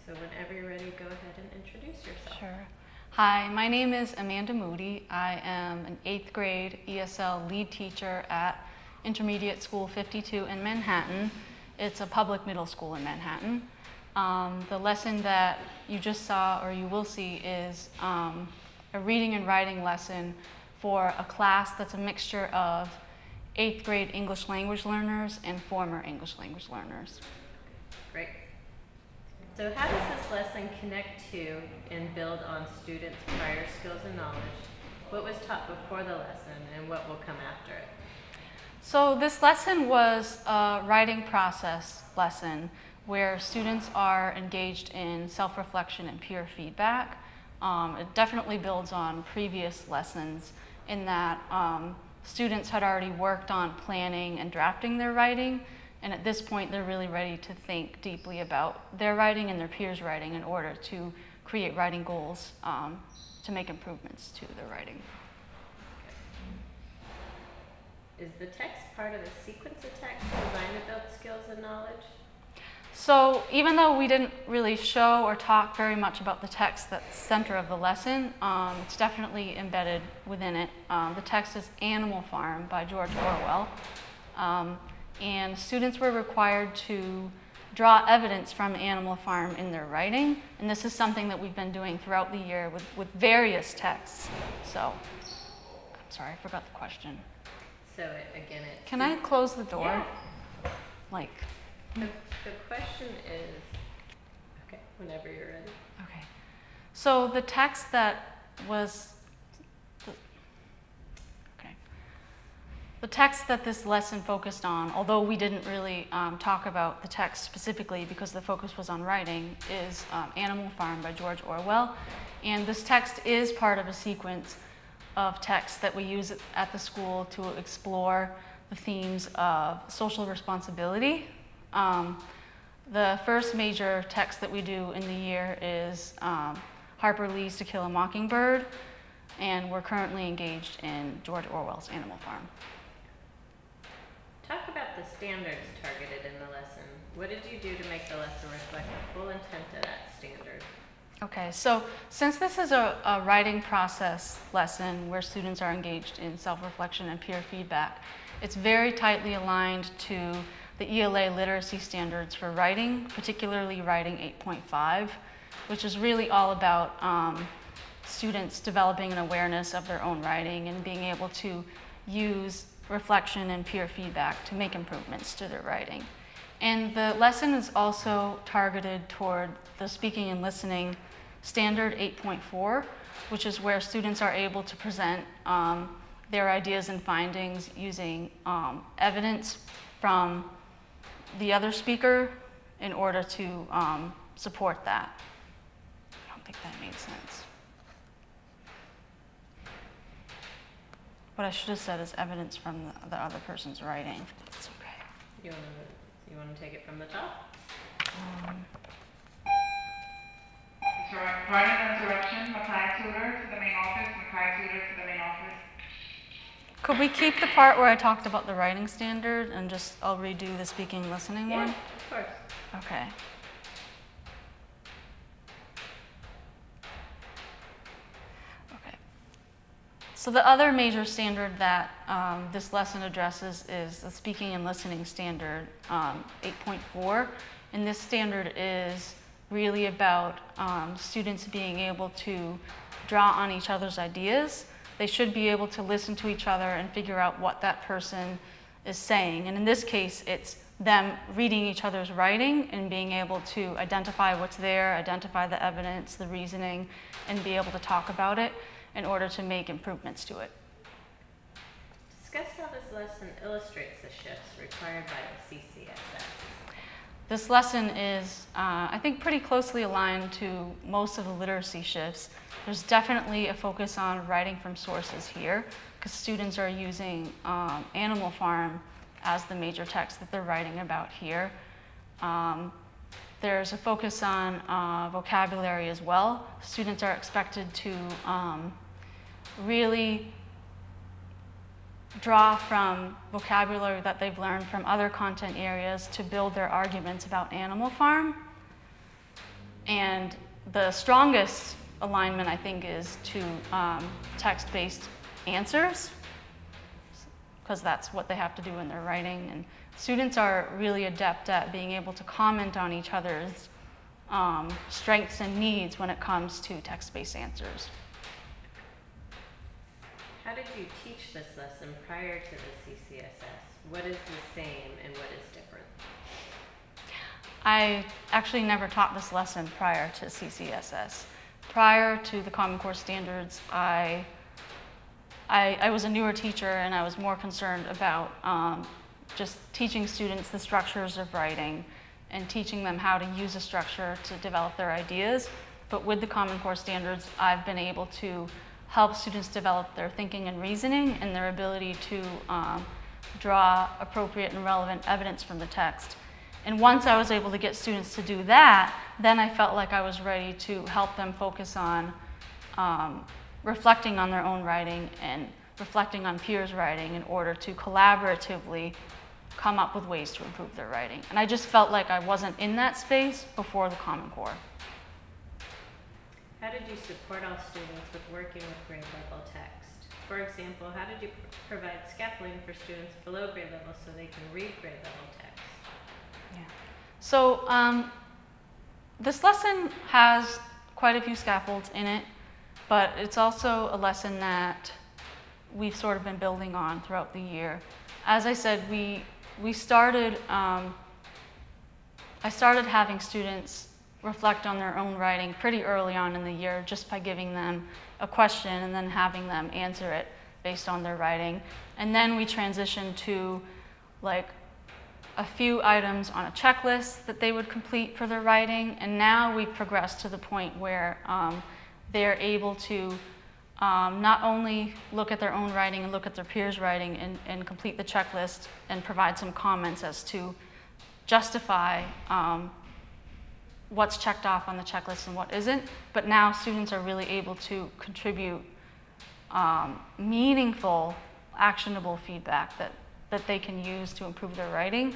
So whenever you're ready, go ahead and introduce yourself. Sure. Hi, my name is Amanda Moody. I am an 8th grade ESL lead teacher at Intermediate School 52 in Manhattan. It's a public middle school in Manhattan. The lesson that you just saw, or you will see, is a reading and writing lesson for a class that's a mixture of 8th grade English language learners and former English language learners. Great. So how does this lesson connect to and build on students' prior skills and knowledge? What was taught before the lesson and what will come after it? So this lesson was a writing process lesson where students are engaged in self-reflection and peer feedback. It definitely builds on previous lessons in that students had already worked on planning and drafting their writing, and at this point they're really ready to think deeply about their writing and their peers' writing in order to create writing goals to make improvements to their writing. Is the text part of a sequence of text designed to build skills and knowledge? So even though we didn't really show or talk very much about the text that's center of the lesson, it's definitely embedded within it. The text is Animal Farm by George Orwell. And students were required to draw evidence from Animal Farm in their writing. And this is something that we've been doing throughout the year with various texts. So, I'm sorry, I forgot the question. So again, it's... Can I close the door? Yeah. Like... The question is, okay, whenever you're ready. Okay. So the text that was, the text that this lesson focused on, although we didn't really talk about the text specifically because the focus was on writing, is Animal Farm by George Orwell. And this text is part of a sequence of texts that we use at the school to explore the themes of social responsibility. The first major text that we do in the year is Harper Lee's To Kill a Mockingbird, and we're currently engaged in George Orwell's Animal Farm. Talk about the standards targeted in the lesson. What did you do to make the lesson reflect the full intent of that standard? Okay, so since this is a writing process lesson where students are engaged in self-reflection and peer feedback, it's very tightly aligned to the ELA literacy standards for writing, particularly writing 8.5, which is really all about students developing an awareness of their own writing and being able to use reflection and peer feedback to make improvements to their writing. And the lesson is also targeted toward the speaking and listening standard 8.4, which is where students are able to present their ideas and findings using evidence from the other speaker in order to support that. I don't think that made sense. What I should have said is evidence from the other person's writing. It's okay. You want to take it from the top? Writing insurrection, Mackay tutor to the main office, Mackay tutor to the main office. Could we keep the part where I talked about the writing standard and just I'll redo the speaking and listening one? Yeah, of course. Okay. Okay. So the other major standard that this lesson addresses is the speaking and listening standard 8.4. And this standard is really about students being able to draw on each other's ideas. They should be able to listen to each other and figure out what that person is saying. And in this case, it's them reading each other's writing and being able to identify what's there, identify the evidence, the reasoning, and be able to talk about it in order to make improvements to it. Discuss how this lesson illustrates the shifts required by the CCSS. This lesson is, I think, pretty closely aligned to most of the literacy shifts. There's definitely a focus on writing from sources here because students are using Animal Farm as the major text that they're writing about here. There's a focus on vocabulary as well. Students are expected to really draw from vocabulary that they've learned from other content areas to build their arguments about Animal Farm. And the strongest alignment, I think, is to text-based answers, because that's what they have to do in their writing. And students are really adept at being able to comment on each other's strengths and needs when it comes to text-based answers. How did you teach this lesson prior to the CCSS? What is the same and what is different? I actually never taught this lesson prior to CCSS. Prior to the Common Core standards, I was a newer teacher, and I was more concerned about just teaching students the structures of writing and teaching them how to use a structure to develop their ideas. But with the Common Core standards, I've been able to help students develop their thinking and reasoning and their ability to draw appropriate and relevant evidence from the text. And once I was able to get students to do that, then I felt like I was ready to help them focus on reflecting on their own writing and reflecting on peers' writing in order to collaboratively come up with ways to improve their writing. And I just felt like I wasn't in that space before the Common Core. How did you support all students with working with grade level text? For example, how did you provide scaffolding for students below grade level so they can read grade level text? Yeah. So this lesson has quite a few scaffolds in it, but it's also a lesson that we've sort of been building on throughout the year. As I said, I started having students reflect on their own writing pretty early on in the year, just by giving them a question and then having them answer it based on their writing. And then we transitioned to like a few items on a checklist that they would complete for their writing. And now we've progressed to the point where they're able to not only look at their own writing and look at their peers' writing and complete the checklist and provide some comments as to justify what's checked off on the checklist and what isn't, but now students are really able to contribute meaningful, actionable feedback that they can use to improve their writing.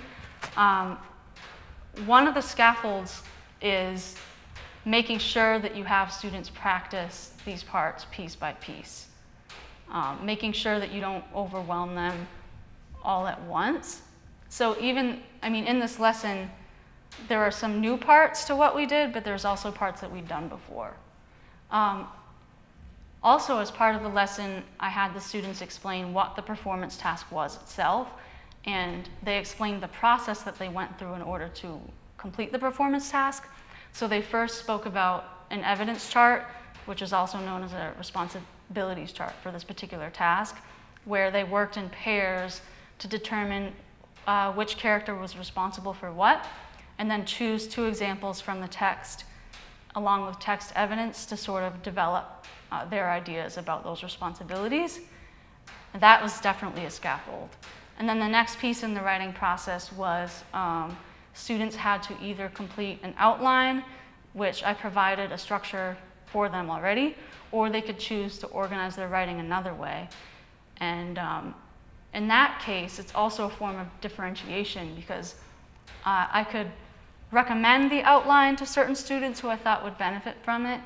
One of the scaffolds is making sure that you have students practice these parts piece by piece, making sure that you don't overwhelm them all at once. So even, in this lesson, there are some new parts to what we did, but there's also parts that we've done before. Also, as part of the lesson, I had the students explain what the performance task was itself, and they explained the process that they went through in order to complete the performance task. So they first spoke about an evidence chart, which is also known as a responsibilities chart for this particular task, where they worked in pairs to determine which character was responsible for what, and then choose 2 examples from the text along with text evidence to sort of develop their ideas about those responsibilities. And that was definitely a scaffold. And then the next piece in the writing process was students had to either complete an outline, which I provided a structure for them already, or they could choose to organize their writing another way. And in that case, it's also a form of differentiation, because I could recommend the outline to certain students who I thought would benefit from it.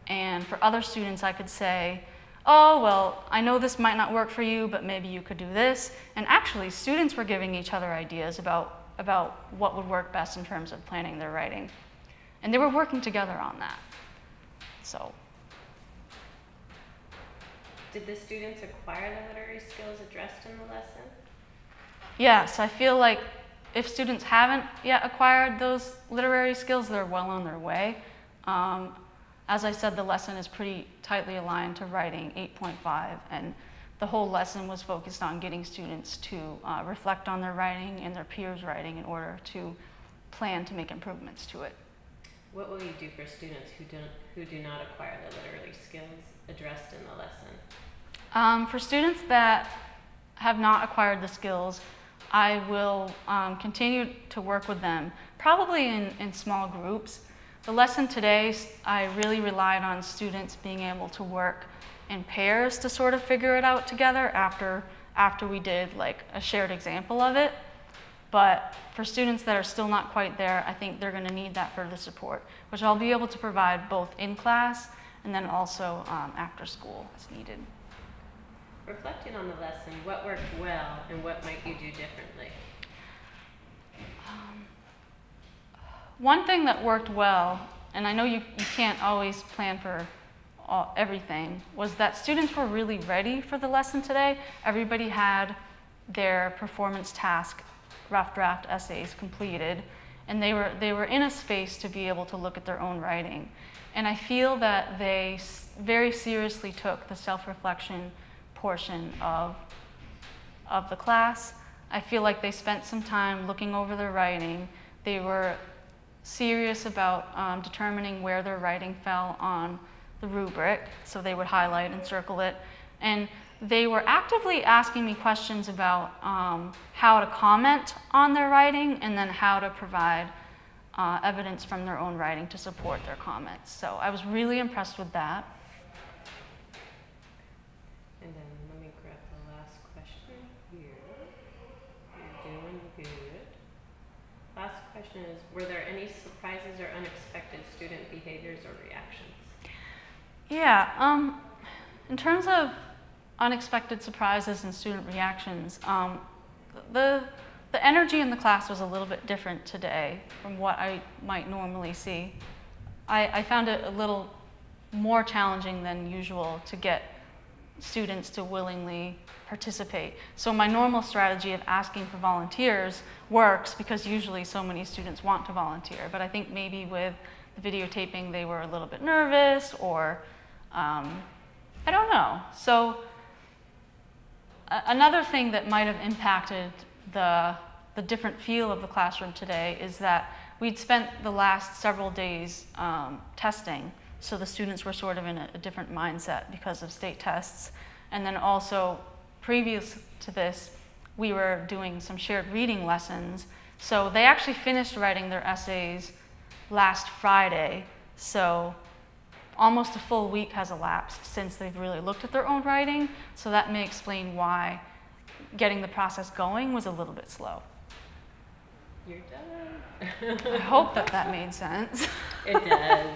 And for other students, I could say, oh, well, I know this might not work for you, but maybe you could do this. And actually, students were giving each other ideas about what would work best in terms of planning their writing. And they were working together on that. So. Did the students acquire the literary skills addressed in the lesson? Yes, I feel like if students haven't yet acquired those literary skills, they're well on their way. As I said, the lesson is pretty tightly aligned to writing 8.5, and the whole lesson was focused on getting students to reflect on their writing and their peers' writing in order to plan to make improvements to it. What will you do for students who do not acquire the literary skills addressed in the lesson? For students that have not acquired the skills, I will continue to work with them, probably in small groups. The lesson today, I really relied on students being able to work in pairs to sort of figure it out together after we did like a shared example of it. But for students that are still not quite there, I think they're going to need that further support, which I'll be able to provide both in class and then also after school as needed. Reflecting on the lesson, what worked well and what might you do differently? One thing that worked well, and I know you can't always plan for everything, was that students were really ready for the lesson today. Everybody had their performance task, rough draft essays completed, and they were in a space to be able to look at their own writing. And I feel that they very seriously took the self-reflection portion of the class. I feel like they spent some time looking over their writing. They were serious about determining where their writing fell on the rubric, so they would highlight and circle it. And they were actively asking me questions about how to comment on their writing and then how to provide evidence from their own writing to support their comments. So I was really impressed with that. And then let me grab the last question here. You're doing good. Last question is, were there any surprises or unexpected student behaviors or reactions? Yeah, in terms of unexpected surprises and student reactions, the energy in the class was a little bit different today from what I might normally see. I found it a little more challenging than usual to get students to willingly participate. So my normal strategy of asking for volunteers works because usually so many students want to volunteer. But I think maybe with the videotaping they were a little bit nervous, or I don't know. So another thing that might have impacted the different feel of the classroom today is that we'd spent the last several days testing. So the students were sort of in a different mindset because of state tests. And then also, previous to this, we were doing some shared reading lessons. So they actually finished writing their essays last Friday. So almost a full week has elapsed since they've really looked at their own writing. So that may explain why getting the process going was a little bit slow. You're done. I hope that made sense. It does.